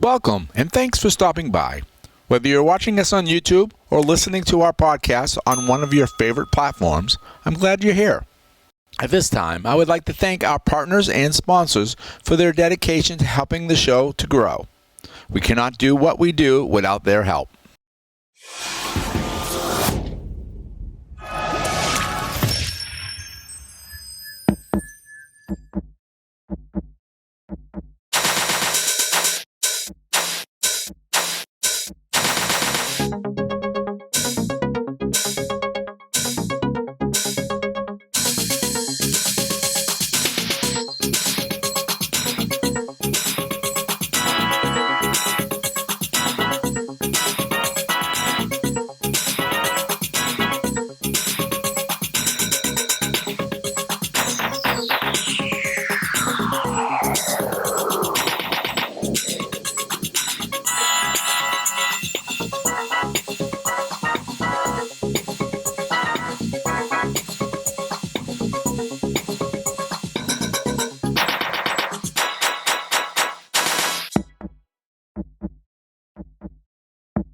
Welcome, and thanks for stopping by. Whether you're watching us on YouTube or listening to our podcast on one of your favorite platforms, I'm glad you're here. At this time, I would like to thank our partners and sponsors for their dedication to helping the show to grow. We cannot do what we do without their help.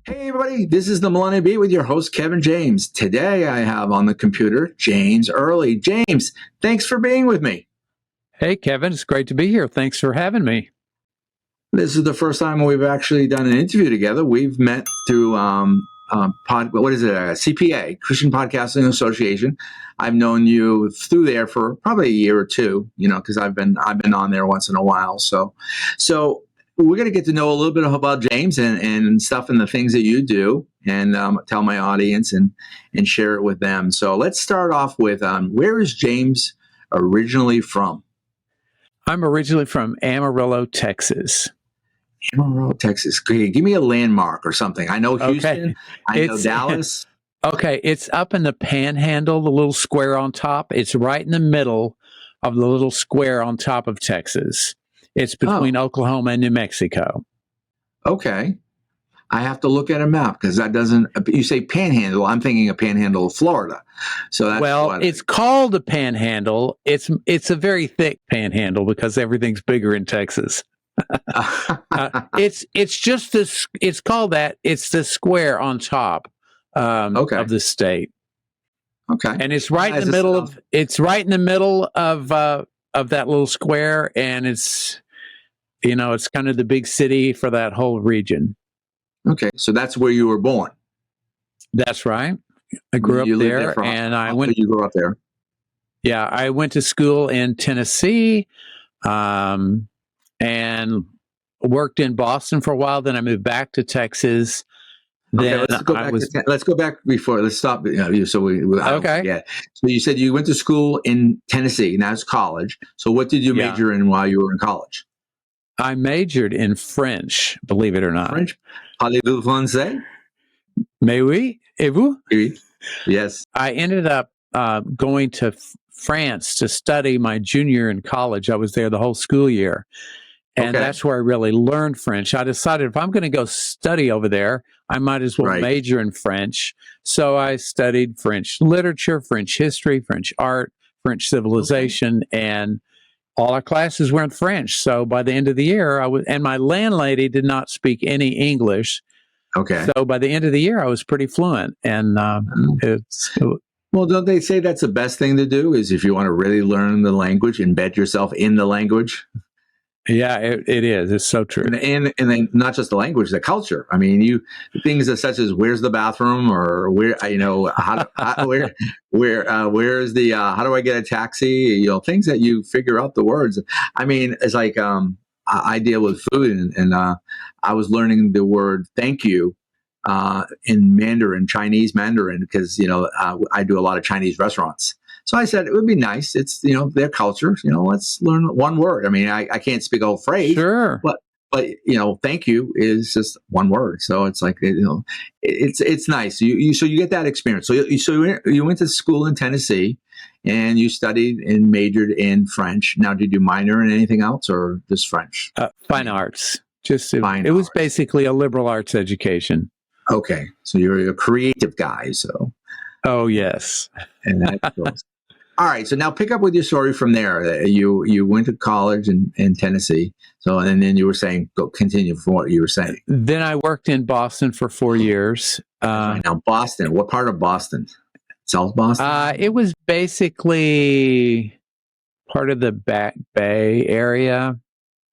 Hey everybody, this is the Millennium Beat with your host Kevin James. Today I have on the computer James Early. James, thanks for being with me. Hey Kevin, it's great to be here. Thanks for having me. This is the first time we've actually done an interview together. We've met through CPA, Christian Podcasting Association. I've known you through there for probably a year or two, because I've been on there once in a while. So we're going to get to know a little bit about James and stuff and the things that you do, and tell my audience and share it with them. So let's start off with where is James originally from? I'm originally from Amarillo, Texas. Amarillo, Texas. Give me a landmark or something. I know Houston. Okay. I know Dallas. Okay, it's up in the Panhandle, the little square on top. It's right in the middle of the little square on top of Texas. It's between Oklahoma and New Mexico. Okay. I have to look at a map because that doesn't, you say Panhandle, I'm thinking of Panhandle of Florida. So that's it's called a Panhandle. It's a very thick Panhandle because everything's bigger in Texas. It's just this. It's called that. It's the square on top of the state. Okay, and it's right in the middle of. It's right in the middle of that little square, and it's it's kind of the big city for that whole region. Okay, so that's where you were born. That's right. I grew up there, and I went. You grew up there. Yeah, I went to school in Tennessee. And worked in Boston for a while. Then I moved back to Texas. Okay, let's go back before. Let's stop. So we okay. Yeah. So you said you went to school in Tennessee, and that's college. So what did you major in while you were in college? I majored in French, believe it or not. French? Parlez-vous français? Mais oui. Et vous? Oui. Yes. I ended up going to France to study my junior in college. I was there the whole school year. And that's where I really learned French. I decided if I'm going to go study over there, I might as well major in French. So I studied French literature, French history, French art, French civilization, and all our classes were in French. So by the end of the year, and my landlady did not speak any English. Okay. So by the end of the year, I was pretty fluent. And well, don't they say that's the best thing to do is if you want to really learn the language, embed yourself in the language? Yeah, it is. It's so true. And then not just the language, the culture. I mean, things such as where's the bathroom or where where is the how do I get a taxi? Things that you figure out the words. I mean, it's like I deal with food, and I was learning the word thank you in Mandarin, Chinese Mandarin, because I do a lot of Chinese restaurants. So I said, it would be nice. It's, their culture, let's learn one word. I mean, I can't speak a whole phrase, sure, but thank you is just one word. So it's like, it's nice. So you get that experience. So you went to school in Tennessee and you studied and majored in French. Now, did you minor in anything else or just French? Fine arts. It was basically a liberal arts education. Okay. So you're a creative guy. So. Oh, yes. And that goes. All right. So now pick up with your story from there. You went to college in Tennessee. So and then you were saying go continue from what you were saying. Then I worked in Boston for 4 years. Right. Now Boston. What part of Boston? South Boston. It was basically part of the Back Bay area.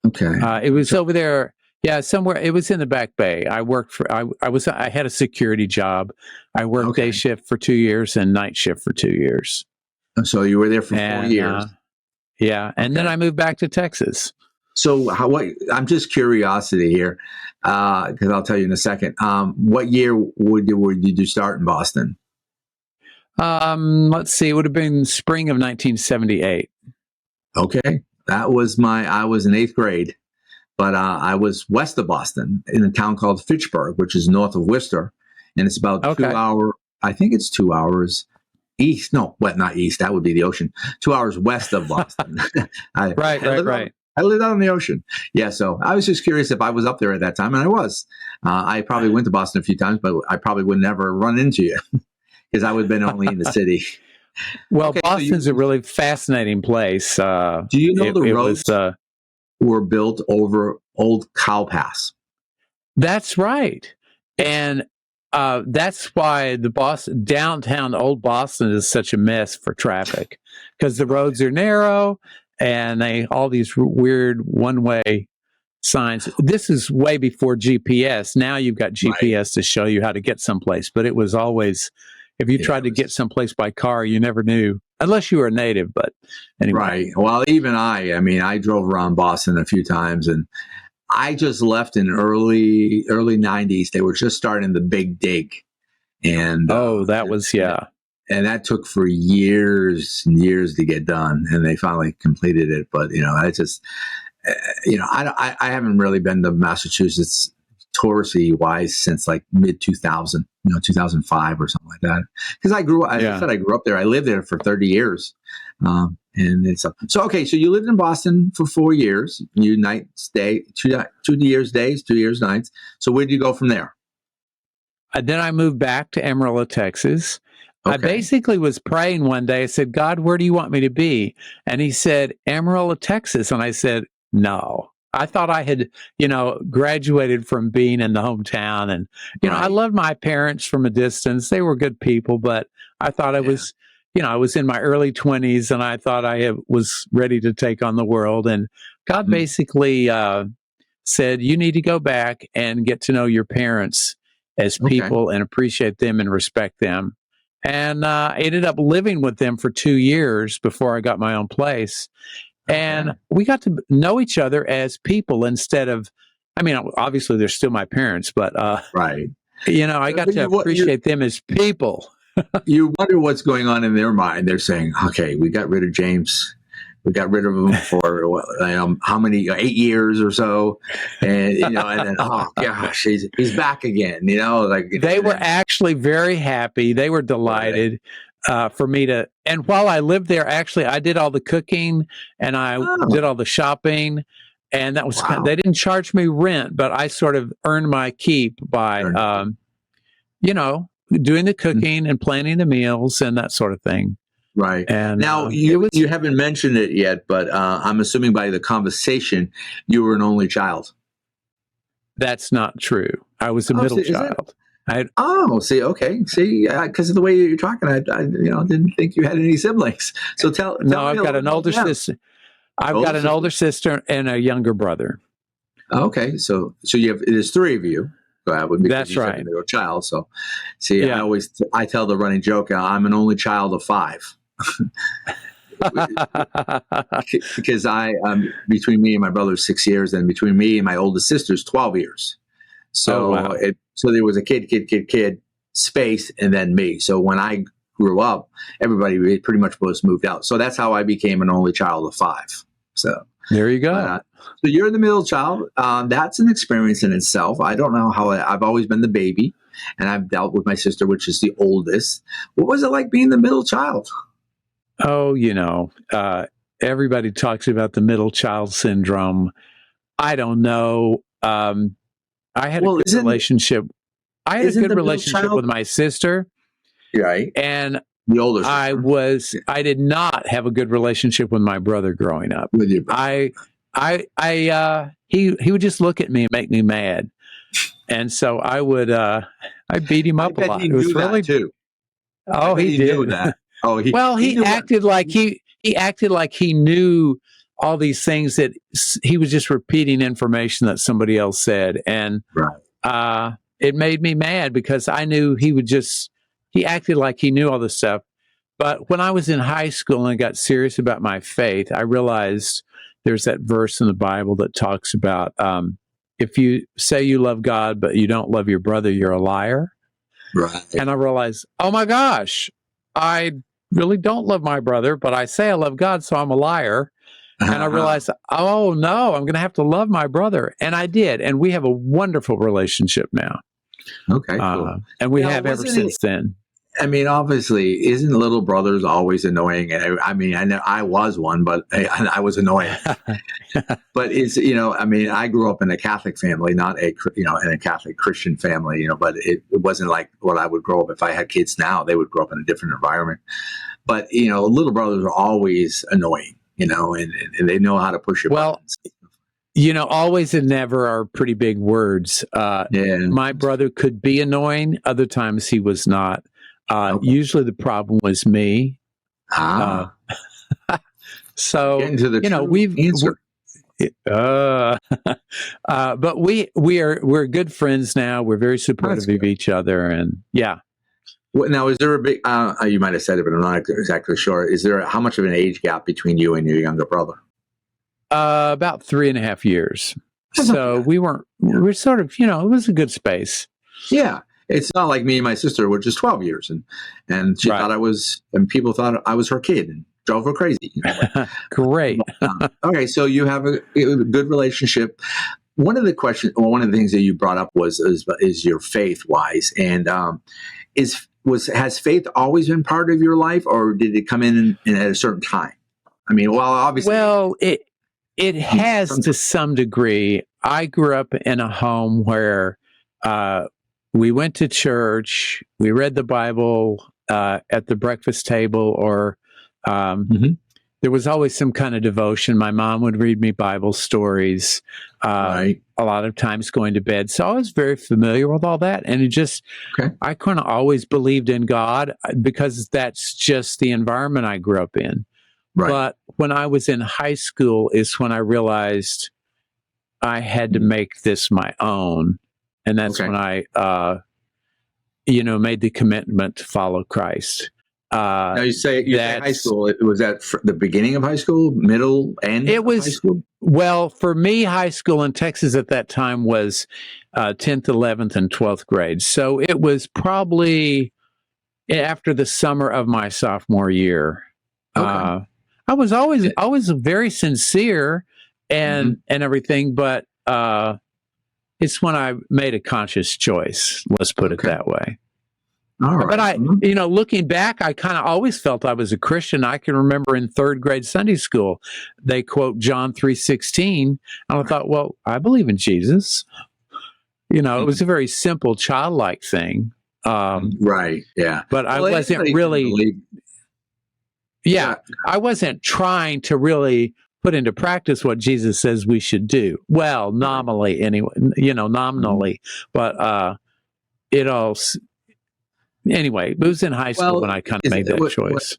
Okay. It was over there. Yeah, somewhere. It was in the Back Bay. I worked for. I had a security job. I worked day shift for 2 years and night shift for 2 years. So you were there for 4 years. Yeah, and then I moved back to Texas. So what? I'm just curiosity here, because I'll tell you in a second. What year did you start in Boston? Let's see. It would have been spring of 1978. Okay, I was in 8th grade, but I was west of Boston in a town called Fitchburg, which is north of Worcester, and it's about 2 hours. I think it's 2 hours east. No, not east. That would be the ocean. 2 hours west of Boston. Right. I lived out on the ocean. Yeah, so I was just curious if I was up there at that time, and I was. I probably went to Boston a few times, but I probably would never run into you because I would have been only in the city. Well, okay, Boston's a really fascinating place. Do you know the roads were built over Old Cow Pass? That's right. And that's why the downtown Old Boston is such a mess for traffic, because the roads are narrow and all these weird one-way signs. This is way before GPS. Now you've got GPS to show you how to get someplace, but it was always, if you tried to get someplace by car, you never knew, unless you were a native. But anyway. Right. Well, even I drove around Boston a few times, and I just left in early 90s. They were just starting the Big Dig. And that was, yeah. And that took for years and years to get done, and they finally completed it. But, I just, I haven't really been to Massachusetts touristy wise since like mid 2000, 2005 or something like that. Because I grew up there. I lived there for 30 years. And it's so okay. So you lived in Boston for 4 years. You stay 2 years days, 2 years nights. So where did you go from there? Then I moved back to Amarillo, Texas. Okay. I basically was praying one day. I said, God, where do you want me to be? And he said, Amarillo, Texas. And I said, no. I thought I had, graduated from being in the hometown. And, I loved my parents from a distance. They were good people, but I thought I was, I was in my early 20s and I thought I was ready to take on the world. And God basically said, you need to go back and get to know your parents as people and appreciate them and respect them. And I ended up living with them for 2 years before I got my own place. And we got to know each other as people instead of, obviously they're still my parents, but, I got to appreciate them as people. You wonder what's going on in their mind. They're saying, okay, we got rid of James. We got rid of him for how many, 8 years or so. And, and then, oh gosh, he's back again, They were actually very happy. They were delighted for me to, and while I lived there, actually, I did all the cooking and I did all the shopping. And that was, they didn't charge me rent, but I sort of earned my keep by, doing the cooking and planning the meals and that sort of thing. Right. And now you haven't mentioned it yet, but I'm assuming by the conversation you were an only child. That's not true. I was a middle child. Because of the way you're talking, I didn't think you had any siblings. So tell no, I've got an older sister. I've got an older sister and a younger brother. Okay, so there's 3 of you. That's right. Middle child. So, see, I tell the running joke. I'm an only child of 5. Because between me and my brother 6 years, and between me and my oldest sister is 12 years. So so there was a kid space, and then me. So when I grew up, everybody pretty much was moved out. So that's how I became an only child of 5. So there you go. So you're the middle child. That's an experience in itself. I don't know how I've always been the baby, and I've dealt with my sister, which is the oldest. What was it like being the middle child? Oh, everybody talks about the middle child syndrome. I don't know. I had a good relationship. I had a good relationship with my sister. Right. And The older sister. I did not have a good relationship with my brother growing up. With your He would just look at me and make me mad. And so I beat him up a lot. It was really too. Oh, he did. Knew that. Oh, he acted like he acted like he knew all these things that he was just repeating information that somebody else said. And it made me mad because I knew he acted like he knew all this stuff. But when I was in high school and I got serious about my faith, I realized there's that verse in the Bible that talks about if you say you love God, but you don't love your brother, you're a liar. Right. And I realized, oh my gosh, I really don't love my brother, but I say I love God, so I'm a liar. And I realized, oh no, I'm going to have to love my brother. And I did. And we have a wonderful relationship now. Okay, cool. And we have ever since then. I mean, obviously, isn't little brothers always annoying? I mean, I know I was one, but I was annoying. But I mean, I grew up in a Catholic family, not in a Catholic Christian family, but it wasn't like what I would grow up. If I had kids now, they would grow up in a different environment. But, little brothers are always annoying, and they know how to push your buttons. Always and never are pretty big words. My brother could be annoying. Other times he was not. Usually the problem was me. So, but we're good friends now. We're very supportive of each other. And now, is there a big, you might have said it, but I'm not exactly sure. How much of an age gap between you and your younger brother? About 3.5 years. So we're sort of, it was a good space. Yeah. It's not like me and my sister, which is 12 years. And she thought and people thought I was her kid and drove her crazy. Great. Okay. So you have a good relationship. One of the things that you brought up is your faith wise. And, has faith always been part of your life, or did it come in at a certain time? I mean, obviously. Well, it has to some degree. I grew up in a home where, we went to church. We read the Bible at the breakfast table, or there was always some kind of devotion. My mom would read me Bible stories, a lot of times going to bed. So I was very familiar with all that. And I kind of always believed in God because that's just the environment I grew up in. Right. But when I was in high school is when I realized I had to make this my own. And that's when I, made the commitment to follow Christ. Now you say high school. Was that the beginning of high school, middle, end? It was. High school? Well, for me, high school in Texas at that time was 10th, 11th, and 12th grade. So it was probably after the summer of my sophomore year. Okay. I was always very sincere and everything, but. It's when I made a conscious choice. Let's put it that way. All right. But I, looking back, I kind of always felt I was a Christian. I can remember in third grade Sunday school, they quote John 3:16. And I thought, well, I believe in Jesus. It was a very simple, childlike thing. Right. Yeah. But I wasn't really. I wasn't trying to really put into practice what Jesus says we should do. Well, nominally anyway, nominally, but it all. Anyway, it was in high school when I kind of made that choice.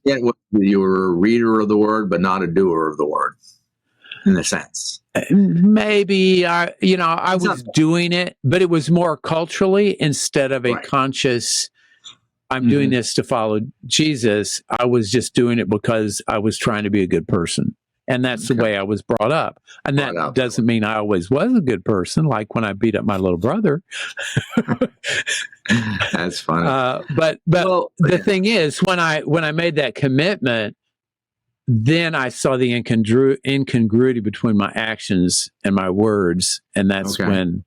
You were a reader of the word, but not a doer of the word, in a sense. Maybe I was doing it, but it was more culturally instead of a conscious. I'm doing this to follow Jesus. I was just doing it because I was trying to be a good person. And that's the way I was brought up. And that doesn't mean I always was a good person, like when I beat up my little brother. That's funny. But the thing is, when I made that commitment, then I saw the incongruity between my actions and my words. And that's when,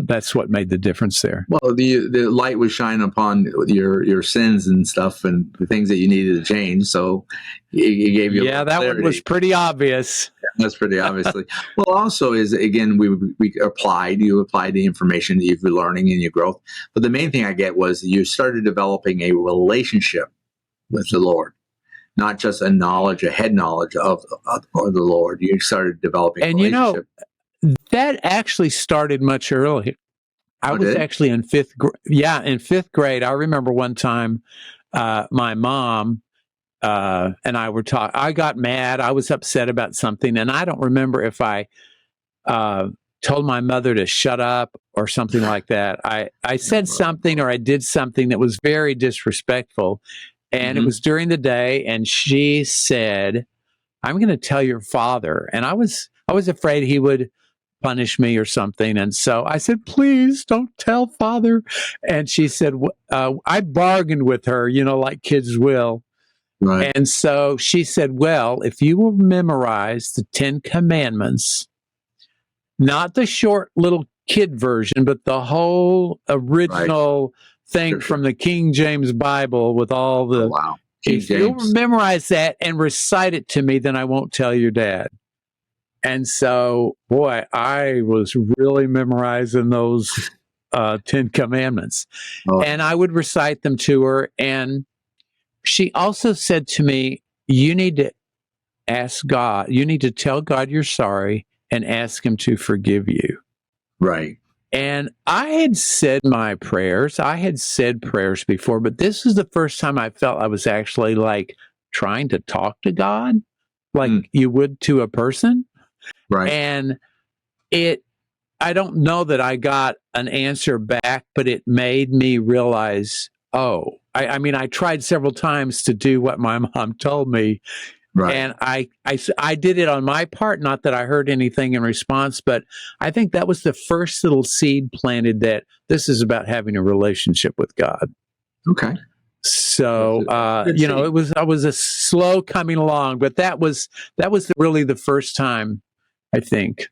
That's what made the difference there. Well, the light was shining upon your sins and stuff and the things that you needed to change. So it gave you that clarity. one was pretty obvious. That's pretty obviously. Well, also is, again, you applied the information that you've been learning in your growth. But the main thing I get was you started developing a relationship with the Lord, not just a head knowledge of the Lord. You started developing a relationship. That actually started much earlier. I was actually in fifth grade. Yeah, in fifth grade. I remember one time my mom and I were talking. I got mad. I was upset about something. And I don't remember if I told my mother to shut up or something like that. I said something or I did something that was very disrespectful. And it was during the day. And she said, "I'm going to tell your father." And I was afraid he would punish me or something. And so I said, "Please don't tell father." And she said, I bargained with her, like kids will. Right. And so she said, "Well, if you will memorize the 10 Commandments, not the short little kid version, but the whole original thing from the King James Bible with all the, if you'll memorize that and recite it to me, then I won't tell your dad." And so, boy, I was really memorizing those 10 Commandments. And I would recite them to her. And she also said to me, "You need to ask God, you need to tell God you're sorry and ask him to forgive you." Right. And I had said my prayers. I had said prayers before, but this is the first time I felt I was actually like trying to talk to God like you would to a person. Right. And I don't know that I got an answer back, but it made me realize, I mean, I tried several times to do what my mom told me. Right. And I did it on my part, not that I heard anything in response, but I think that was the first little seed planted that this is about having a relationship with God. Okay. So, it was a slow coming along, but that was really the first time, I think.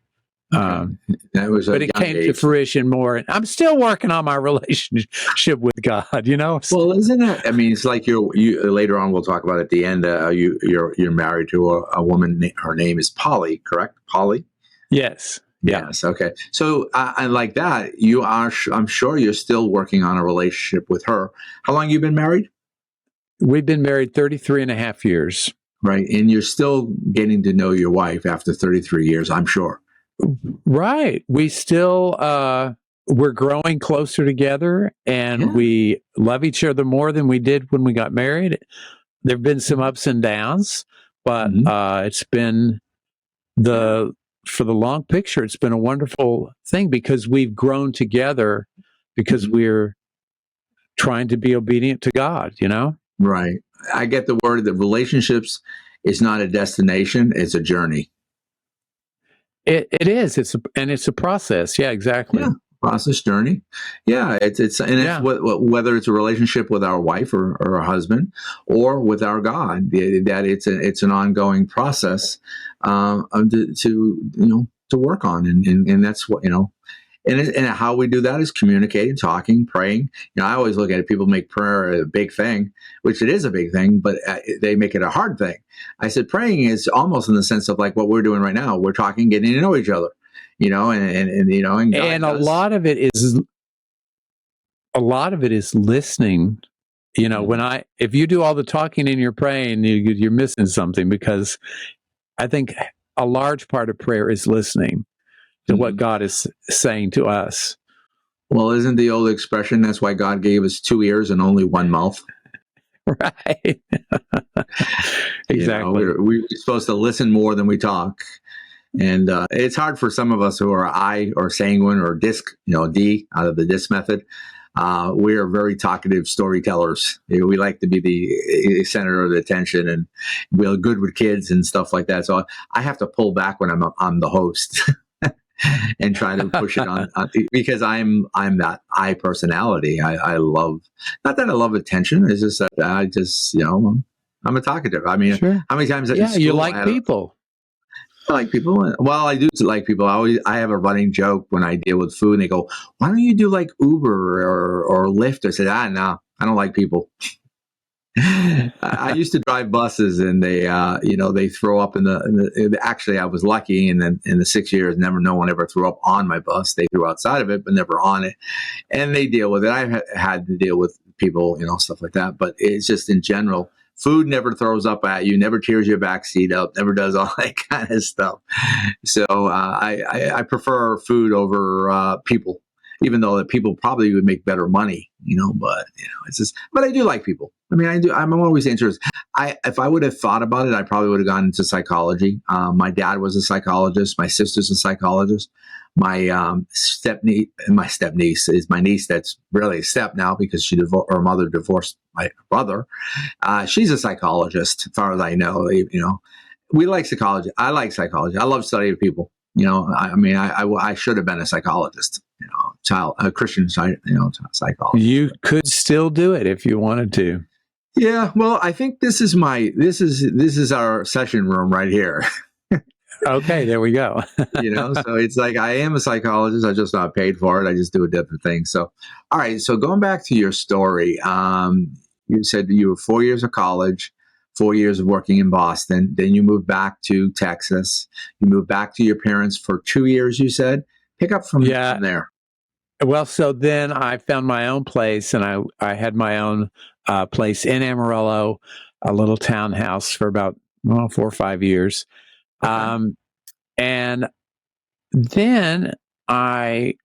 That was, but it came to fruition more. And I'm still working on my relationship with God. Well, isn't it? I mean, it's like you later on. We'll talk about at the end. You're married to a woman. Her name is Polly, correct? Polly. Yes. Yeah. Yes. Okay. So, and like that, you are. I'm sure you're still working on a relationship with her. How long have you been married? We've been married 33 and a half years. Right, and you're still getting to know your wife after 33 years. I'm sure. Right. We still, we're growing closer together and we love each other more than we did when we got married. There've been some ups and downs, but it's been for the long picture, it's been a wonderful thing because we've grown together because we're trying to be obedient to God, Right. I get the word that relationships is not a destination, it's a journey. It is. It's a process. Yeah, exactly. Yeah, process, journey. Yeah, it's whether it's a relationship with our wife or our husband or with our God, that it's an ongoing process to work on, and that's what And how we do that is communicating, talking, praying. I always look at it. People make prayer a big thing, which it is a big thing, but they make it a hard thing. I said praying is almost in the sense of like what we're doing right now. We're talking, getting to know each other, and a lot of it is listening. If you do all the talking and you're praying, you're missing something, because I think a large part of prayer is listening to what God is saying to us. Well, isn't the old expression, that's why God gave us 2 ears and only 1 mouth? Right. Exactly. We're supposed to listen more than we talk. And it's hard for some of us who are I or sanguine or disc, D out of the disc method. We are very talkative storytellers. We like to be the center of the attention, and we're good with kids and stuff like that. So I have to pull back when I'm the host. And try to push it on because I'm that I personality. I love, not that I love attention. It's just that I'm a talkative. I mean, sure. How many times? You like people. I like people. Well, I do like people. I have a running joke when I deal with food, and they go, "Why don't you do like Uber or Lyft?" I said, no, I don't like people. I used to drive buses, and they throw up in the. Actually, I was lucky, and then in the 6 years, no one ever threw up on my bus. They threw outside of it, but never on it, and they deal with it. I've had to deal with people, stuff like that. But it's just in general, food never throws up at you, never tears your back seat up, never does all that kind of stuff. So I prefer food over people, even though that people probably would make better money, but it's just, but I do like people. I mean, I do. I'm always interested. If I would have thought about it, I probably would have gone into psychology. My dad was a psychologist. My sister's a psychologist. My my step-niece is my niece. That's really a step now because her mother divorced my brother. She's a psychologist, as far as I know. We like psychology. I like psychology. I love studying people. I should have been a psychologist. A Christian psychologist. You could still do it if you wanted to. Yeah, well, I think this is our session room right here. Okay, there we go. So it's like I am a psychologist. I'm just not paid for it. I just do a different thing. So, all right. So going back to your story, you said you were 4 years of college, 4 years of working in Boston. Then you moved back to Texas. You moved back to your parents for 2 years, you said. Pick up from there. Well, so then I found my own place, and I had my own place in Amarillo, a little townhouse for about 4 or 5 years. Okay. And then I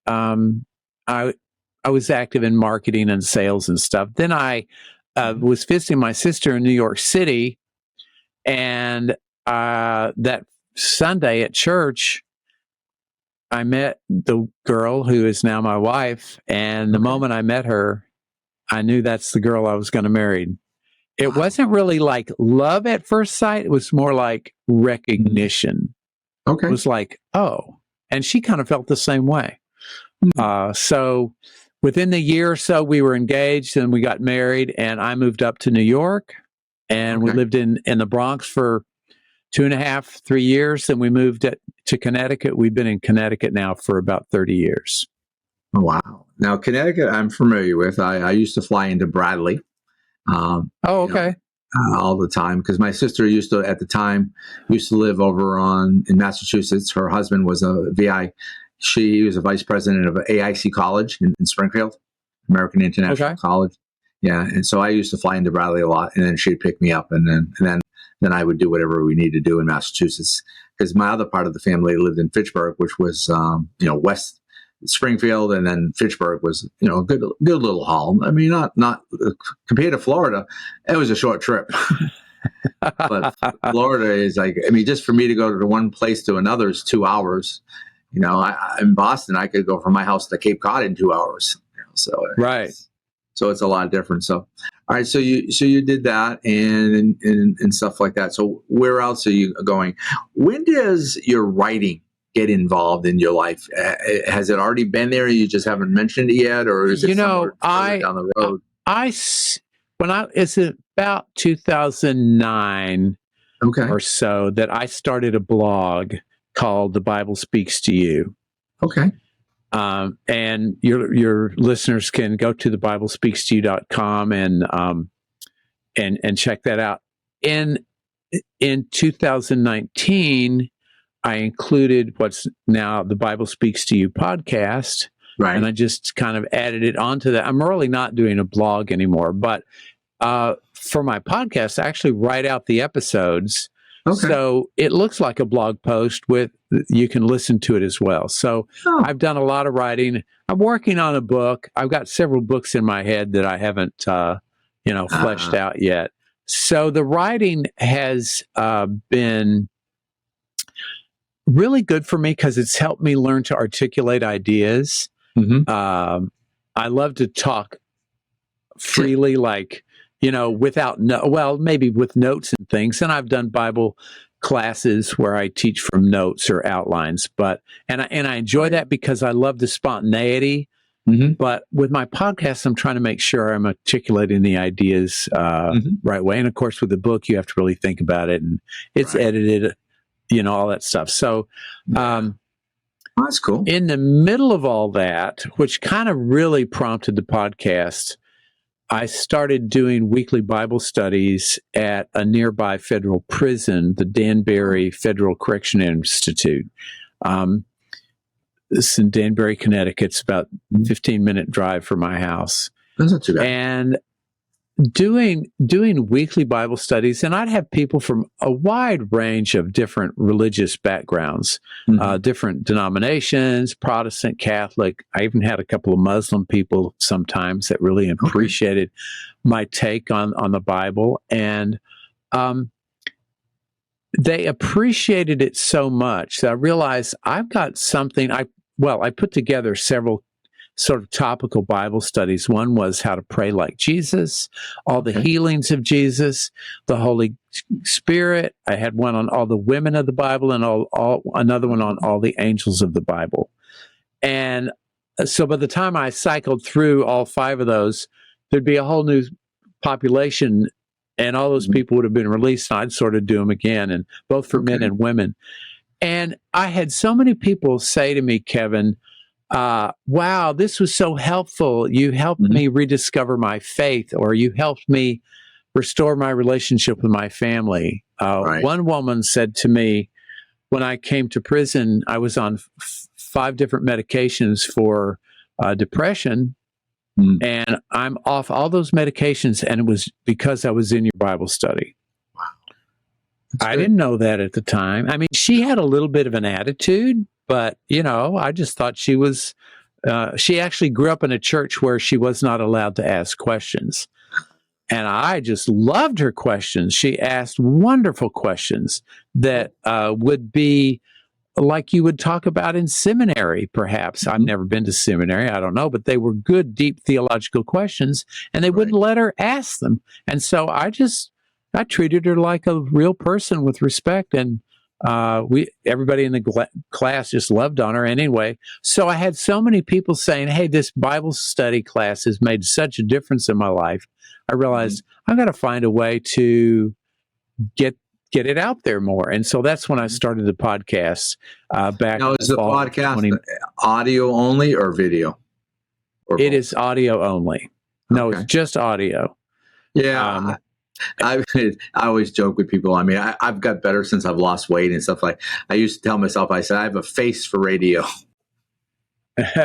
was active in marketing and sales and stuff. Then I was visiting my sister in New York City, and that Sunday at church, I met the girl who is now my wife, and the moment I met her, I knew that's the girl I was going to marry. It wasn't really like love at first sight. It was more like recognition. Okay. It was like, oh, and she kind of felt the same way. So within the year or so, we were engaged and we got married, and I moved up to New York, and we lived in the Bronx for 2.5, 3 years. Then we moved to Connecticut. We've been in Connecticut now for about 30 years. Oh, wow. Now, Connecticut, I'm familiar with. I used to fly into Bradley. Okay. All the time, because my sister used to live over in Massachusetts. Her husband was a VI. She was a vice president of AIC College in Springfield, American International College. Yeah, and so I used to fly into Bradley a lot, and then she'd pick me up, and then I would do whatever we needed to do in Massachusetts, because my other part of the family lived in Fitchburg, which was west Springfield, and then Fitchburg was a good little haul. I mean, not compared to Florida, it was a short trip. But Florida is like, just for me to go to one place to another is 2 hours. In Boston, I could go from my house to Cape Cod in 2 hours. So it's a lot different. So, all right. So you did that and stuff like that. So where else are you going? When does your writing get involved in your life? Has it already been there? You just haven't mentioned it yet, or is it somewhere down the road? It's about 2009 or so that I started a blog called The Bible Speaks to You. Okay. And your listeners can go to thebiblespeakstoyou.com and check that out. In 2019, I included what's now the Bible Speaks to You podcast. Right. And I just kind of added it onto that. I'm really not doing a blog anymore, but for my podcast, I actually write out the episodes. Okay. So it looks like a blog post you can listen to it as well. So I've done a lot of writing. I'm working on a book. I've got several books in my head that I haven't, fleshed out yet. So the writing has been really good for me because it's helped me learn to articulate ideas. Mm-hmm. I love to talk freely, maybe with notes and things. And I've done Bible classes where I teach from notes or outlines, and I enjoy that because I love the spontaneity. Mm-hmm. But with my podcast, I'm trying to make sure I'm articulating the ideas right way. And of course, with the book, you have to really think about it, and it's edited all that stuff. So, Oh, that's cool. in the middle of all that, which kind of really prompted the podcast, I started doing weekly Bible studies at a nearby federal prison, the Danbury Federal Correction Institute. This is in Danbury, Connecticut. It's about a 15-minute drive from my house. That's not too bad. And doing weekly Bible studies, and I'd have people from a wide range of different religious backgrounds, different denominations, Protestant, Catholic. I even had a couple of Muslim people sometimes that really appreciated my take on the Bible, and they appreciated it so much that I realized I've got something. I put together several sort of topical Bible studies. One was how to pray like Jesus, all the healings of Jesus, the Holy Spirit. I had one on all the women of the Bible, and another one on all the angels of the Bible. And so by the time I cycled through all 5 of those, there'd be a whole new population, and all those people would have been released, and I'd sort of do them again, and both for men and women. And I had so many people say to me, Kevin, wow, this was so helpful. You helped me rediscover my faith, or you helped me restore my relationship with my family. One woman said to me, when I came to prison, I was on 5 different medications for depression, and I'm off all those medications, and it was because I was in your Bible study. Wow. I didn't know that at the time. I mean, she had a little bit of an attitude, but, I just thought she was, she actually grew up in a church where she was not allowed to ask questions. And I just loved her questions. She asked wonderful questions that would be like you would talk about in seminary, perhaps. I've never been to seminary. I don't know, but they were good, deep theological questions, and they wouldn't let her ask them. And so I treated her like a real person with respect, and everybody in the class just loved on her anyway. So I had so many people saying, hey, this Bible study class has made such a difference in my life. I realized I've got to find a way to get it out there more. And so that's when I started the podcast back. Now, is the podcast audio only or video? It is audio only. No, it's just audio. Yeah. I always joke with people. I mean, I've got better since I've lost weight and stuff. Like, I used to tell myself, I said, I have a face for radio.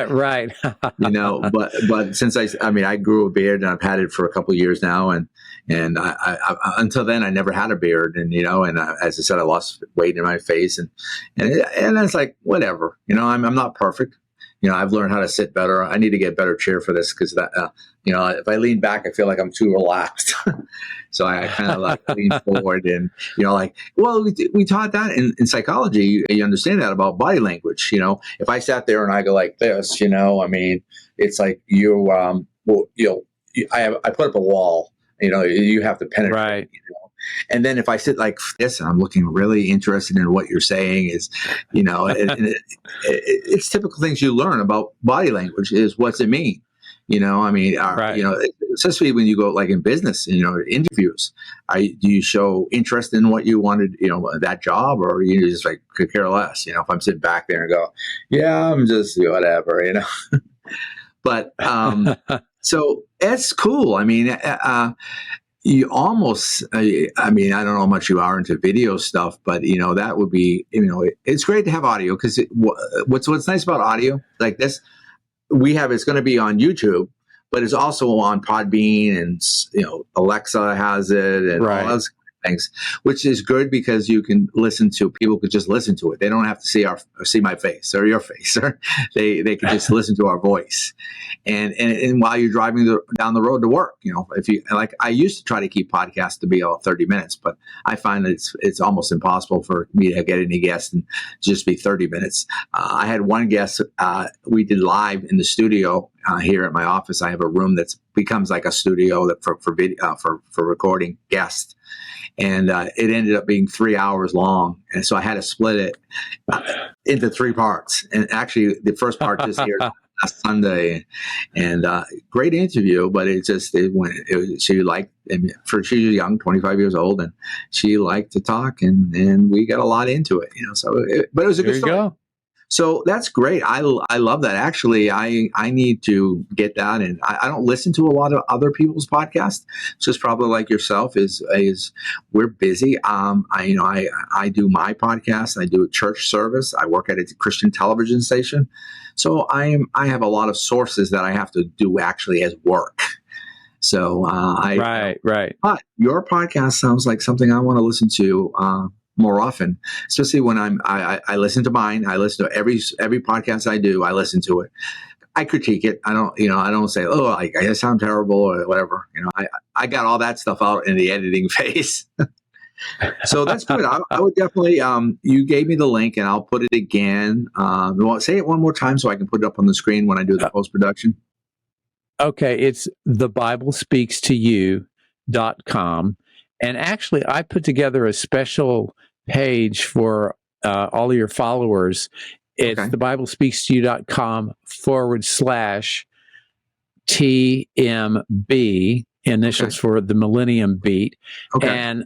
Right. But since I grew a beard, and I've had it for a couple of years now. And I until then, I never had a beard. And, as I said, I lost weight in my face, and it's like, whatever, I'm not perfect. I've learned how to sit better. I need to get better chair for this, because if I lean back, I feel like I'm too relaxed. So I kind of lean forward, and we taught that in psychology. You understand that about body language. If I sat there and I go like this, it's like I put up a wall. You have to penetrate. Right. And then if I sit like this and I'm looking really interested in what you're saying, it's typical things you learn about body language is what's it mean? Especially when you go like in business, interviews, do you show interest in what you wanted, that job, or you just like could care less? If I'm sitting back there and go, yeah, I'm just whatever, but so it's cool. I mean, you almost, I don't know how much you are into video stuff, but that would be, it's great to have audio, because what's nice about audio like this, it's going to be on YouTube, but it's also on Podbean, and Alexa has it, and all those things, which is good because you can people could just listen to it. They don't have to see my face or your face, or they can just listen to our voice. And while you're driving down the road to work, if you like, I used to try to keep podcasts to be all 30 minutes, but I find that it's almost impossible for me to get any guests and just be 30 minutes. I had one guest, we did live in the studio here at my office. I have a room that becomes like a studio for recording guests. And it ended up being 3 hours long. And so I had to split it into 3 parts. And actually, the first part just aired last Sunday, and great interview. But it just it went. She liked. She was young, 25 years old, and she liked to talk, and we got a lot into it. But it was a good story. Go. So that's great. I love that. Actually, I need to get that. And I don't listen to a lot of other people's podcasts. Just probably like yourself is we're busy. I do my podcast. I do a church service. I work at a Christian television station. So I have a lot of sources that I have to do actually as work. So right. But your podcast sounds like something I want to listen to more often, especially when I listen to mine. I listen to every podcast I do. I listen to it. I critique it. I don't say, oh, I sound terrible or whatever. I got all that stuff out in the editing phase. So that's good. I would definitely, you gave me the link and I'll put it again. Say it one more time so I can put it up on the screen when I do the post-production. Okay. It's thebiblespeakstoyou.com. And actually, I put together a special page for all of your followers. It's thebiblespeakstoyou.com/TMB, initials for the Millennium Beat. Okay. And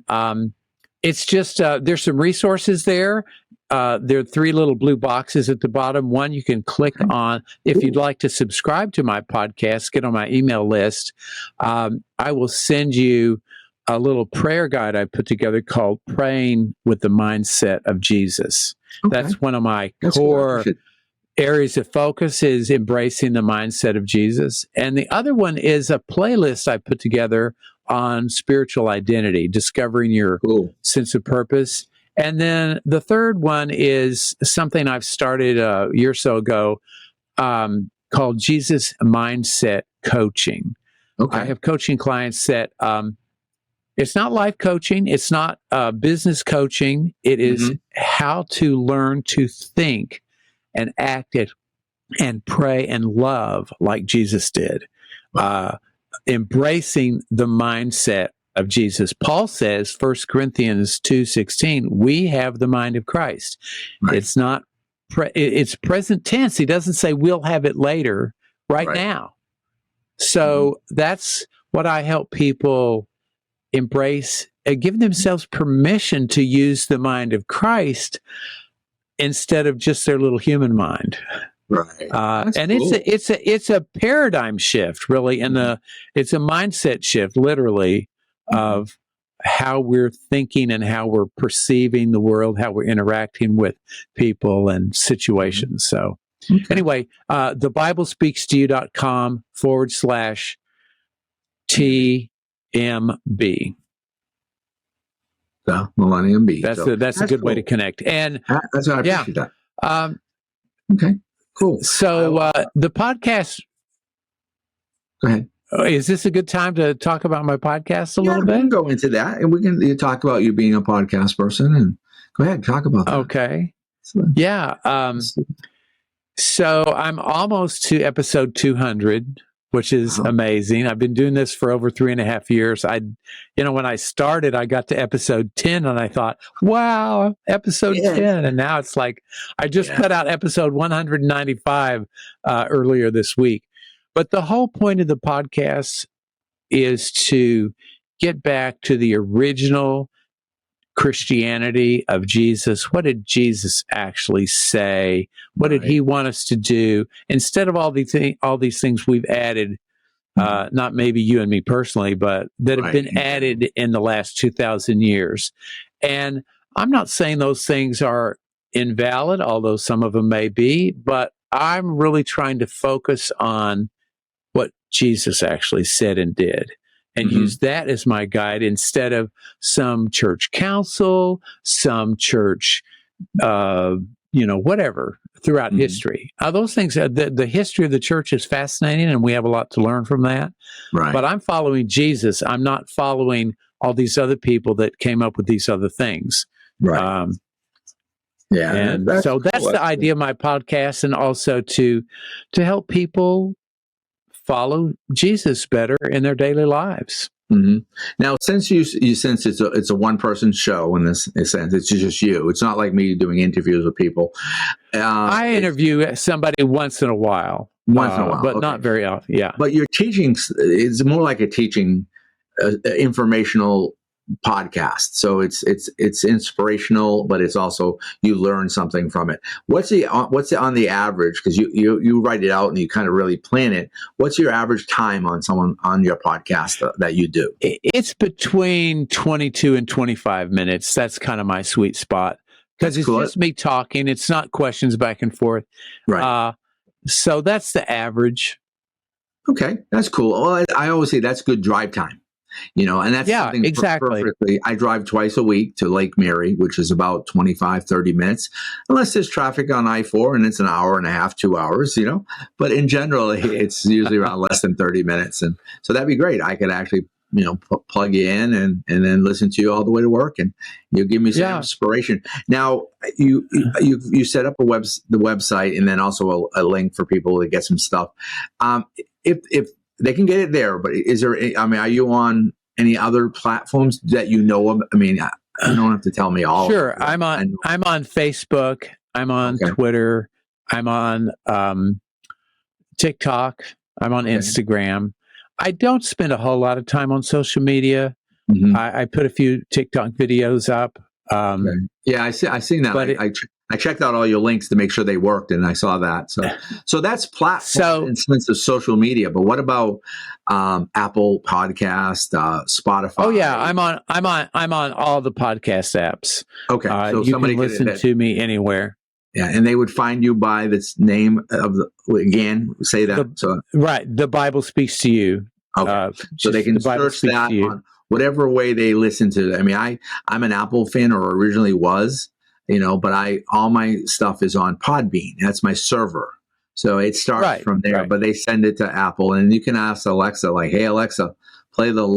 it's just, there's some resources there. There are 3 little blue boxes at the bottom. One you can click on if you'd like to subscribe to my podcast, get on my email list. I will send you a little prayer guide I put together called Praying with the Mindset of Jesus. Okay. That's one of my core areas of focus, is embracing the mindset of Jesus. And the other one is a playlist I put together on spiritual identity, discovering your sense of purpose. And then the third one is something I've started a year or so ago called Jesus Mindset Coaching. Okay. I have coaching clients that it's not life coaching. It's not business coaching. It is how to learn to think and act and pray and love like Jesus did. Embracing the mindset of Jesus. Paul says, 1 Corinthians 2:16, we have the mind of Christ. Right. It's not, it's present tense. He doesn't say we'll have it later, right now. So that's what I help people embrace, give themselves permission to use the mind of Christ instead of just their little human mind. Right. And cool. it's a paradigm shift, really, and it's a mindset shift, literally, of how we're thinking and how we're perceiving the world, how we're interacting with people and situations. So anyway, thebiblespeakstoyou.com/TMB. The Millennium Beat. That's a good way to connect. And that's what I appreciate that. Okay, cool. So the podcast. Go ahead. Is this a good time to talk about my podcast a little bit? We can go into that, and we can talk about you being a podcast person. And go ahead, talk about that. Okay. Yeah. So I'm almost to episode 200, which is amazing. I've been doing this for over 3.5 years. When I started, I got to episode 10 and I thought, wow, episode 10. And now it's like, I just put out episode 195 earlier this week. But the whole point of the podcast is to get back to the original Christianity of Jesus. What did Jesus actually say? What did he want us to do? Instead of all these things we've added, not maybe you and me personally, but that have been added in the last 2,000 years. And I'm not saying those things are invalid, although some of them may be, but I'm really trying to focus on what Jesus actually said and did, and use that as my guide instead of some church council, some church, whatever throughout history. Those things, the history of the church is fascinating, and we have a lot to learn from that. Right. But I'm following Jesus. I'm not following all these other people that came up with these other things. Right. And so that's the idea of my podcast, and also to help people follow Jesus better in their daily lives. Hmm. Now, since since it's a one person show in this sense, it's just you. It's not like me doing interviews with people. I interview somebody once in a while, Once in a while, but okay. not very often. Yeah. But your teaching is more like a teaching, informational podcast. So it's inspirational, but it's also you learn something from it. What's on the average? Because you write it out and you kind of really plan it. What's your average time on your podcast that you do? It's between 22 and 25 minutes. That's kind of my sweet spot because it's cool. just me talking. It's not questions back and forth. Right. So that's the average. Okay, that's cool. Well, I always say that's good drive time. And that's something exactly. perfectly. I drive twice a week to Lake Mary, which is about 25, 30 minutes, unless there's traffic on I-4 and it's an hour and a half, 2 hours, but in general, it's usually around less than 30 minutes. And so that'd be great. I could actually, plug you in and then listen to you all the way to work, and you'll give me some inspiration. Now you set up the website and then also a link for people to get some stuff. If they can get it there, but is there? Are you on any other platforms that you know of? You don't have to tell me all. Sure, I'm on Facebook. I'm on Twitter. I'm on TikTok. I'm on Instagram. I don't spend a whole lot of time on social media. Mm-hmm. I put a few TikTok videos up. Yeah, I seen that. But I checked out all your links to make sure they worked, and I saw that. So that's platform in sense of social media. But what about Apple Podcast, Spotify? Oh yeah, I'm on all the podcast apps. Okay, so you can listen to me anywhere. Yeah, and they would find you by this name of say that. Right, The Bible Speaks to You. Okay, so they can search that on whatever way they listen to it. I'm an Apple fan, or originally was, but all my stuff is on Podbean. That's my server. So it starts from there, but they send it to Apple, and you can ask Alexa, like, "Hey Alexa, play the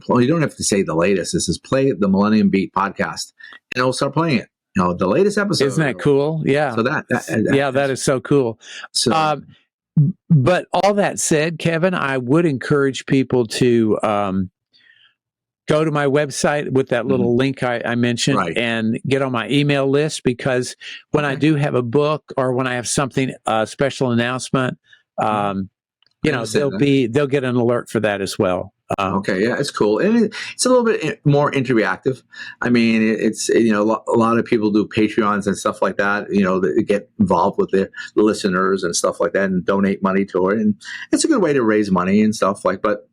you don't have to say the latest. This is play the Millennium Beat podcast," and it'll start playing it. The latest episode. Isn't that cool? Yeah. So that is so cool. So, but all that said, Kevin, I would encourage people to go to my website with that little link I mentioned and get on my email list, because when I do have a book or when I have something, special announcement, they'll get an alert for that as well. Okay, yeah, it's cool, and it's a little bit more interactive. It's a lot of people do Patreons and stuff like that. That get involved with their listeners and stuff like that, and donate money to it, and it's a good way to raise money and stuff like. But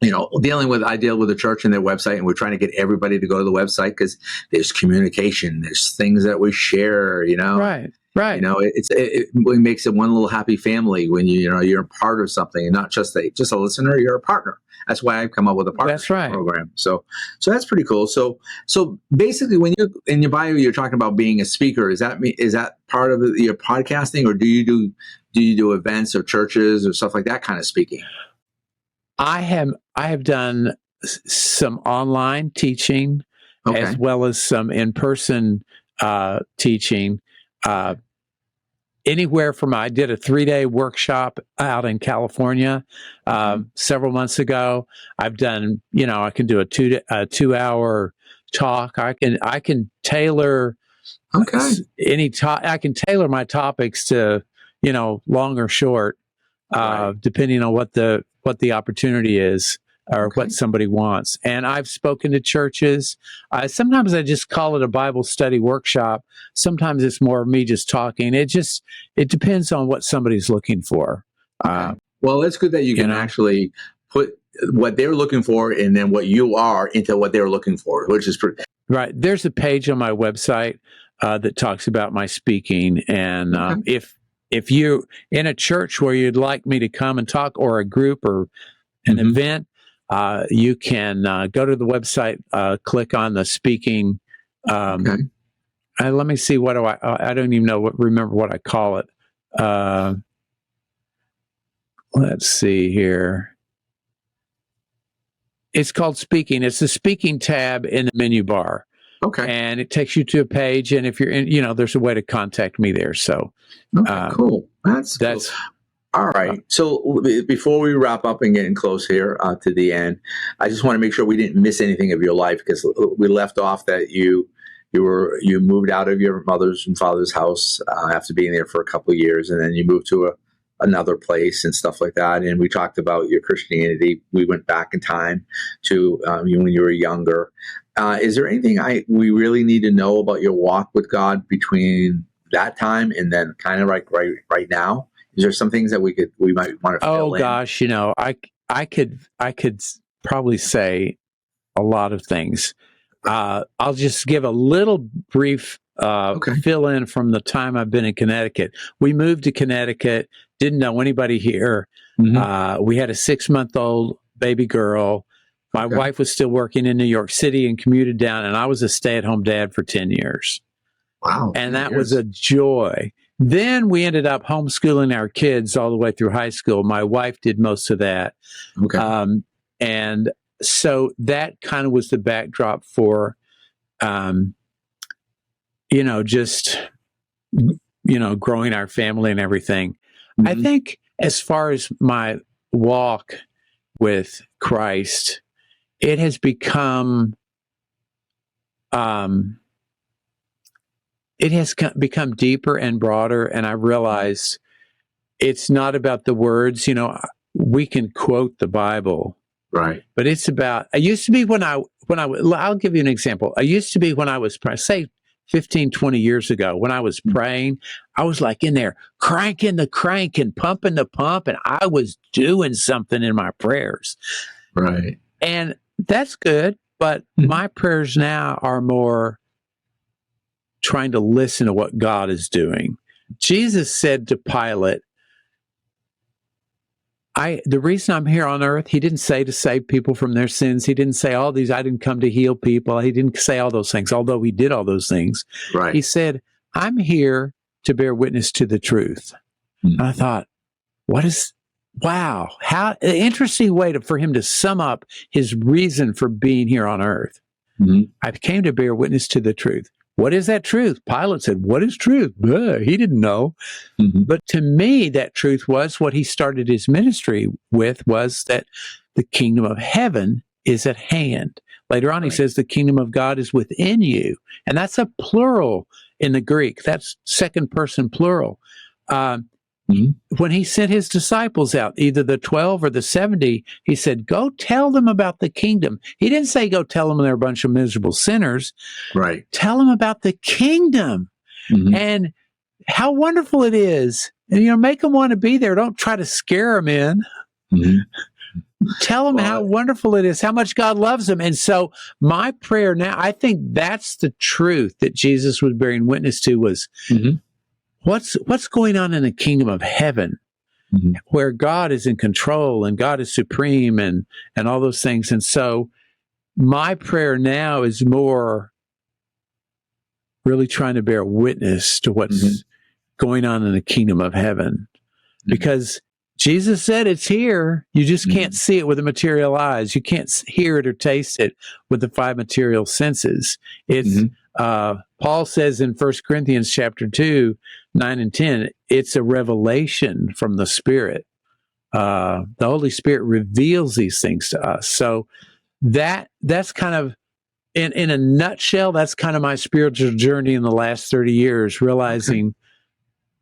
I deal with the church and their website, and we're trying to get everybody to go to the website because there's communication, there's things that we share. Right. It makes it one little happy family when you're a part of something, and not just a listener. You're a partner. That's why I've come up with a partnership program. So that's pretty cool. So basically, when you in your bio you're talking about being a speaker, is that part of your podcasting, or do you do events or churches or stuff like that kind of speaking? I have done some online teaching as well as some in-person teaching. Anywhere from I did a 3-day workshop out in California several months ago. I've done, I can do a 2-hour talk. I can tailor I can tailor my topics to long or short, depending on what the opportunity is or what somebody wants. And I've spoken to churches. Sometimes I just call it a Bible study workshop. Sometimes it's more of me just talking. It depends on what somebody's looking for. Well, it's good that you can actually put what they're looking for and then what you are into what they're looking for, which is pretty. Right. There's a page on my website that talks about my speaking. And if you're in a church where you'd like me to come and talk, or a group or an event, you can go to the website, click on the speaking. Let me see. What do I don't even remember what I call it. Let's see here. It's called speaking. It's the speaking tab in the menu bar. Okay. And it takes you to a page. And if you're in, there's a way to contact me there. So, cool. That's cool. All right. So before we wrap up and getting close here to the end, I just want to make sure we didn't miss anything of your life, because we left off that you moved out of your mother's and father's house after being there for a couple of years, and then you moved to another place and stuff like that. And we talked about your Christianity. We went back in time to when you were younger. Is there anything we really need to know about your walk with God between that time and then kind of like right now? Is there some things that we might want to fill in? Gosh, I could probably say a lot of things. I'll just give a little brief fill in from the time I've been in Connecticut. We moved to Connecticut, didn't know anybody here. Mm-hmm. We had a 6-month-old baby girl. My wife was still working in New York City and commuted down, and I was a stay-at-home dad for 10 years. Wow. And that was a joy. Then we ended up homeschooling our kids all the way through high school. My wife did most of that. Okay. And so that kind of was the backdrop for, just, growing our family and everything. Mm-hmm. I think as far as my walk with Christ, it has become, become deeper and broader. And I realized it's not about the words, we can quote the Bible. Right. But it's about, I used to be I'll give you an example. I used to be when I was, say 15, 20 years ago, when I was praying, I was like in there cranking the crank and pumping the pump, and I was doing something in my prayers. Right. And that's good. But my prayers now are more trying to listen to what God is doing. Jesus said to Pilate, the reason I'm here on earth, he didn't say to save people from their sins. He didn't say I didn't come to heal people. He didn't say all those things, although he did all those things. Right. He said, I'm here to bear witness to the truth. Mm-hmm. And I thought, wow, how an interesting way for him to sum up his reason for being here on earth. Mm-hmm. I came to bear witness to the truth. What is that truth? Pilate said, what is truth? He didn't know. Mm-hmm. But to me, that truth was what he started his ministry with, was that the kingdom of heaven is at hand. Later on, he says the kingdom of God is within you. And that's a plural in the Greek. That's second person plural. When he sent his disciples out, either the 12 or the 70, he said, go tell them about the kingdom. He didn't say go tell them they're a bunch of miserable sinners. Right. Tell them about the kingdom and how wonderful it is. And, make them want to be there. Don't try to scare them in. Mm-hmm. Tell them how wonderful it is, how much God loves them. And so my prayer now, I think that's the truth that Jesus was bearing witness to, was what's going on in the kingdom of heaven, where God is in control and God is supreme and all those things. And so my prayer now is more really trying to bear witness to what's going on in the kingdom of heaven, because Jesus said it's here. You just can't see it with the material eyes. You can't hear it or taste it with the 5 material senses. It's Paul says in 1 Corinthians chapter 2, 9 and 10, it's a revelation from the Spirit. The Holy Spirit reveals these things to us. So that's kind of, in a nutshell, that's kind of my spiritual journey in the last 30 years, realizing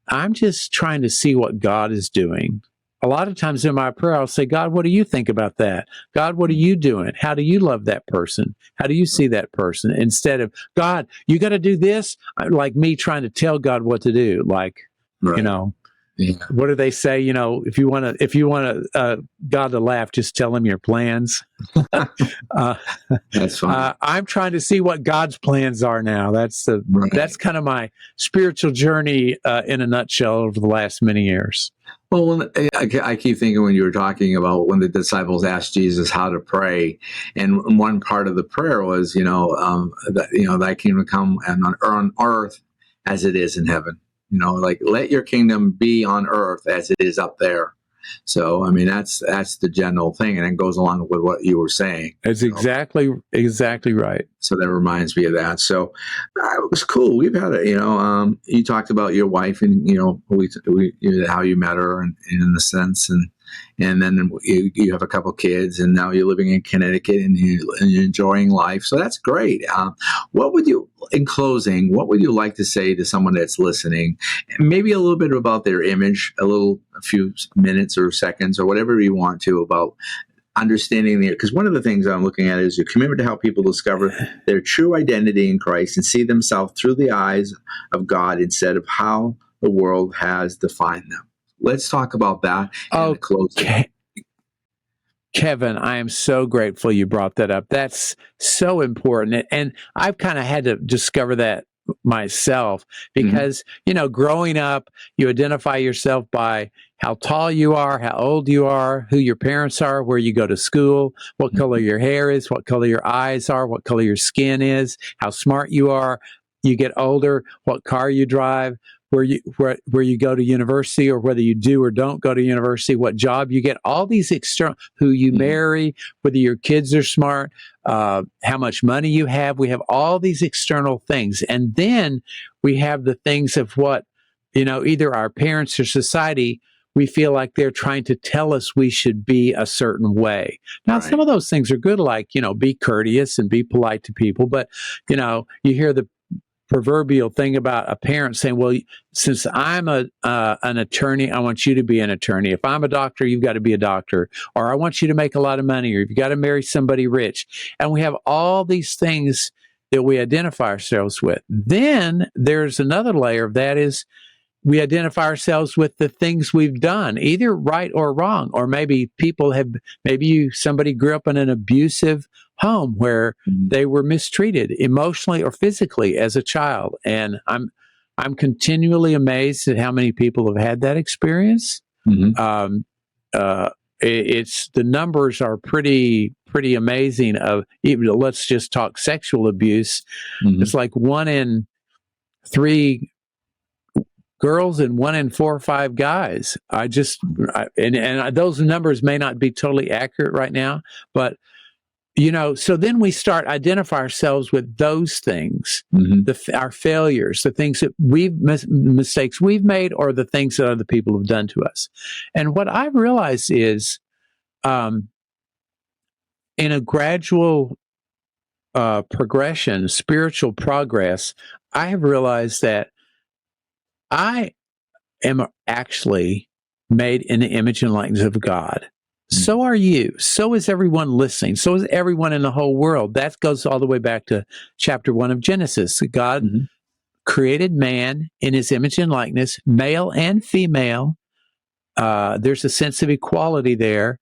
I'm just trying to see what God is doing. A lot of times in my prayer, I'll say, God, what do you think about that? God, what are you doing? How do you love that person? How do you see that person? Instead of, God, you got to do this, like me trying to tell God what to do. Like, what do they say? If you want God to laugh, just tell him your plans. That's fine. I'm trying to see what God's plans are now. That's kind of my spiritual journey in a nutshell over the last many years. Well, I keep thinking when you were talking about when the disciples asked Jesus how to pray, and one part of the prayer was, thy kingdom come on earth as it is in heaven. Like, let your kingdom be on earth as it is up there. So, I mean, that's the general thing, and it goes along with what you were saying. It's exactly right. So that reminds me of that. So it was cool. We've had it, you talked about your wife and, how you met her and in the sense, and then you have a couple kids, and now you're living in Connecticut and you're enjoying life. So that's great. In closing, what would you like to say to someone that's listening? Maybe a little bit about their image, a few minutes or seconds or whatever you want to about understanding because one of the things I'm looking at is your commitment to help people discover their true identity in Christ and see themselves through the eyes of God instead of how the world has defined them. Let's talk about that in closing. Kevin, I am so grateful you brought that up. That's so important. And I've kind of had to discover that myself because, growing up, you identify yourself by how tall you are, how old you are, who your parents are, where you go to school, what color your hair is, what color your eyes are, what color your skin is, how smart you are. You get older, what car you drive, where you go to university, or whether you do or don't go to university, what job you get, all these external, who you marry, whether your kids are smart, how much money you have. We have all these external things. And then we have the things of what, either our parents or society, we feel like they're trying to tell us we should be a certain way. Now, some of those things are good, like, be courteous and be polite to people. But, you hear the proverbial thing about a parent saying, well, since I'm an attorney, I want you to be an attorney. If I'm a doctor, you've got to be a doctor. Or I want you to make a lot of money, or you've got to marry somebody rich. And we have all these things that we identify ourselves with. Then there's another layer of that is we identify ourselves with the things we've done, either right or wrong. Or maybe somebody grew up in an abusive home where they were mistreated emotionally or physically as a child. And I'm continually amazed at how many people have had that experience. It's the numbers are pretty amazing. Of even, let's just talk sexual abuse. It's like 1 in 3 girls and 1 in 4 or 5 guys. And those numbers may not be totally accurate right now, but so then we start identify ourselves with those things, our failures, the things that mistakes we've made, or the things that other people have done to us. And what I've realized is, in a gradual progression, spiritual progress, I have realized that I am actually made in the image and likeness of God. So are you. So is everyone listening. So is everyone in the whole world. That goes all the way back to chapter 1 of Genesis. God created man in his image and likeness, male and female. There's a sense of equality there.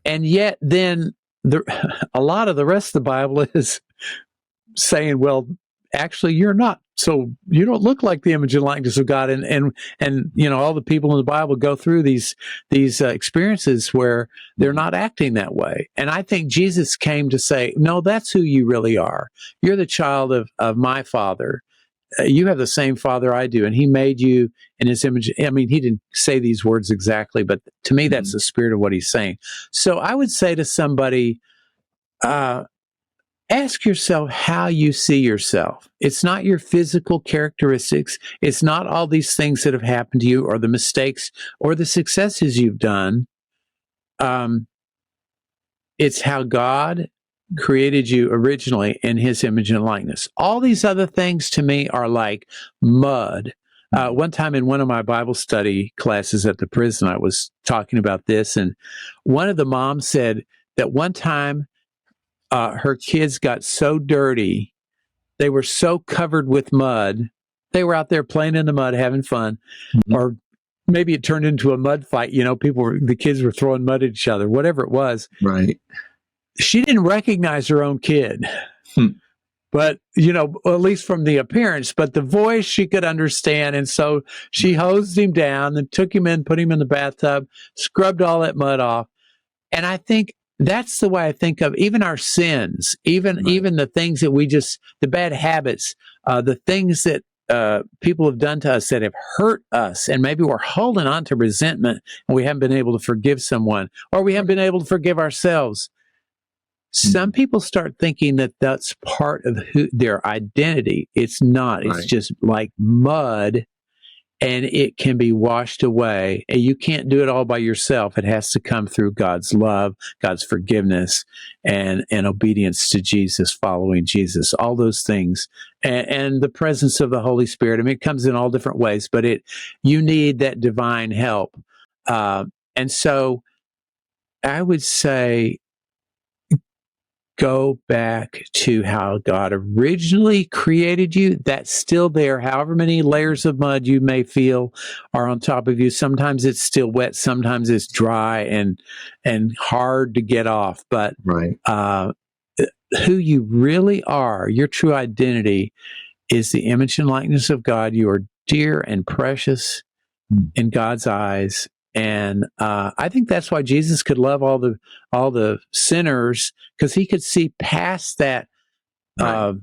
And yet then a lot of the rest of the Bible is saying, well, actually, you're not. So you don't look like the image and likeness of God. And all the people in the Bible go through these experiences where they're not acting that way. And I think Jesus came to say, no, that's who you really are. You're the child of my Father. You have the same Father I do, and he made you in his image. I mean, he didn't say these words exactly, but to me, that's the spirit of what he's saying. So I would say to somebody, ask yourself how you see yourself. It's not your physical characteristics. It's not all these things that have happened to you, or the mistakes or the successes you've done. It's how God created you originally in his image and likeness. All these other things to me are like mud. One time in one of my Bible study classes at the prison, I was talking about this, and one of the moms said that one time her kids got so dirty, they were so covered with mud, they were out there playing in the mud, having fun, or maybe it turned into a mud fight. The kids were throwing mud at each other, whatever it was. Right. She didn't recognize her own kid, but, at least from the appearance, but the voice she could understand. And so she hosed him down and took him in, put him in the bathtub, scrubbed all that mud off. And I think that's the way I think of even our sins, even the things that the bad habits, the things that people have done to us that have hurt us, and maybe we're holding on to resentment and we haven't been able to forgive someone, or we haven't been able to forgive ourselves. Some people start thinking that that's part of their identity. It's not. It's just like mud, and it can be washed away. And you can't do it all by yourself. It has to come through God's love, God's forgiveness, and obedience to Jesus, following Jesus, all those things. And the presence of the Holy Spirit. I mean, it comes in all different ways, but you need that divine help. And so I would say, go back to how God originally created you. That's still there. However many layers of mud you may feel are on top of you. Sometimes it's still wet. Sometimes it's dry and hard to get off. But who you really are, your true identity, is the image and likeness of God. You are dear and precious in God's eyes. And I think that's why Jesus could love all the sinners, because he could see past that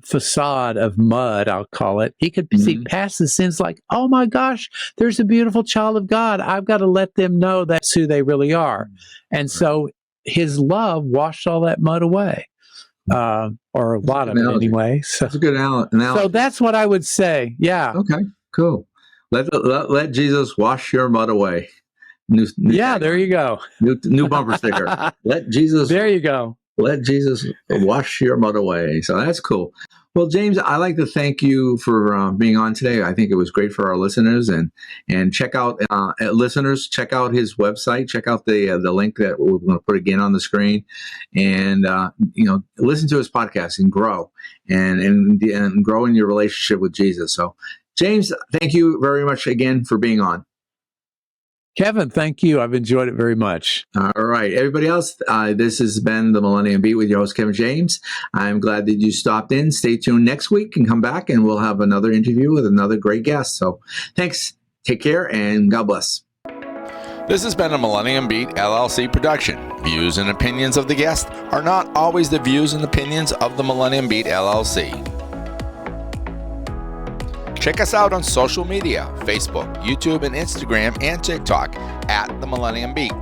facade of mud, I'll call it. He could see past the sins, like, oh my gosh, there's a beautiful child of God. I've got to let them know that's who they really are. And so his love washed all that mud away, or a lot of it anyway. So that's a good analogy. So that's what I would say. Yeah. Okay, cool. Let Jesus wash your mud away. New there you go. New bumper sticker. Let Jesus. There you go. Let Jesus wash your mud away. So that's cool. Well, James, I'd like to thank you for being on today. I think it was great for our listeners, and check out listeners. Check out his website. Check out the link that we're going to put again on the screen, and listen to his podcast and grow and grow in your relationship with Jesus. So, James, thank you very much again for being on. Kevin, thank you. I've enjoyed it very much. All right. Everybody else, this has been the Millennium Beat with your host, Kevin James. I'm glad that you stopped in. Stay tuned next week and come back, and we'll have another interview with another great guest. So thanks. Take care, and God bless. This has been a Millennium Beat LLC production. Views and opinions of the guest are not always the views and opinions of the Millennium Beat LLC. Check us out on social media, Facebook, YouTube, and Instagram, and TikTok at The Millennium Beat,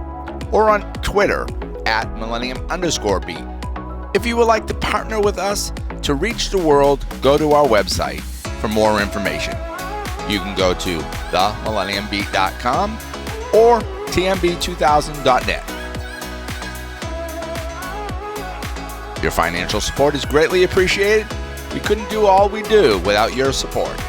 or on Twitter at Millennium_Beat. If you would like to partner with us to reach the world, go to our website for more information. You can go to themillenniumbeat.com or tmb2000.net. Your financial support is greatly appreciated. We couldn't do all we do without your support.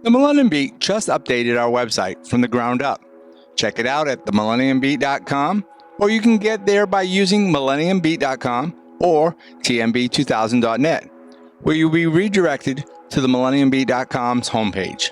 The Millennium Beat just updated our website from the ground up. Check it out at themillenniumbeat.com, or you can get there by using millenniumbeat.com or tmb2000.net, where you'll be redirected to the millenniumbeat.com's homepage.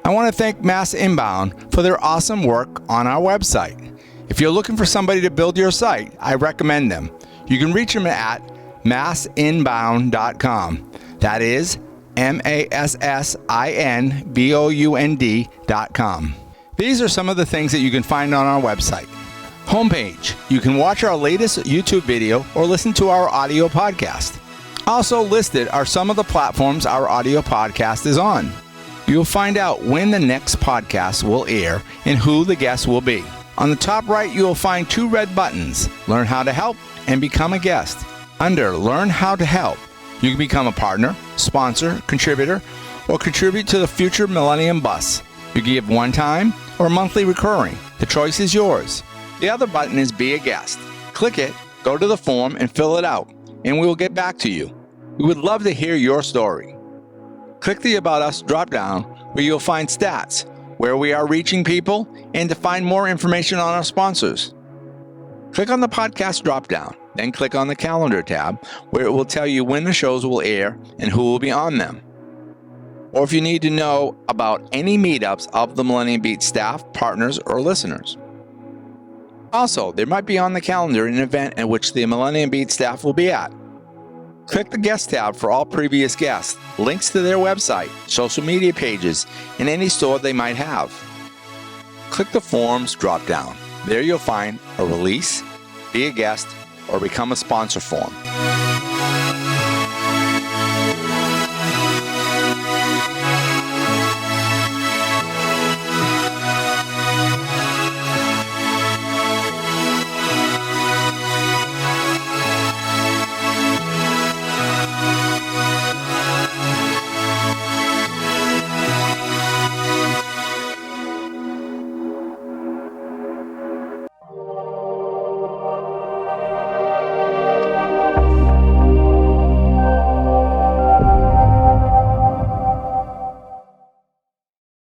I want to thank Mass Inbound for their awesome work on our website. If you're looking for somebody to build your site, I recommend them. You can reach them at massinbound.com. That is massinbound.com. These are some of the things that you can find on our website. Homepage, you can watch our latest YouTube video or listen to our audio podcast. Also listed are some of the platforms our audio podcast is on. You'll find out when the next podcast will air and who the guest will be. On the top right, you will find two red buttons, Learn How to Help and Become a Guest. Under Learn How to Help, you can become a partner, sponsor, contributor, or contribute to the future Millennium Bus. You can give one time or monthly recurring. The choice is yours. The other button is Be a Guest. Click it, go to the form, and fill it out, and we will get back to you. We would love to hear your story. Click the About Us drop-down where you'll find stats, where we are reaching people, and to find more information on our sponsors. Click on the podcast drop-down, then click on the calendar tab where it will tell you when the shows will air and who will be on them. Or if you need to know about any meetups of the Millennium Beat staff, partners, or listeners. Also, there might be on the calendar an event at which the Millennium Beat staff will be at. Click the Guest tab for all previous guests, links to their website, social media pages, and any store they might have. Click the Forums drop-down. There you'll find a release, be a guest, or become a sponsor form.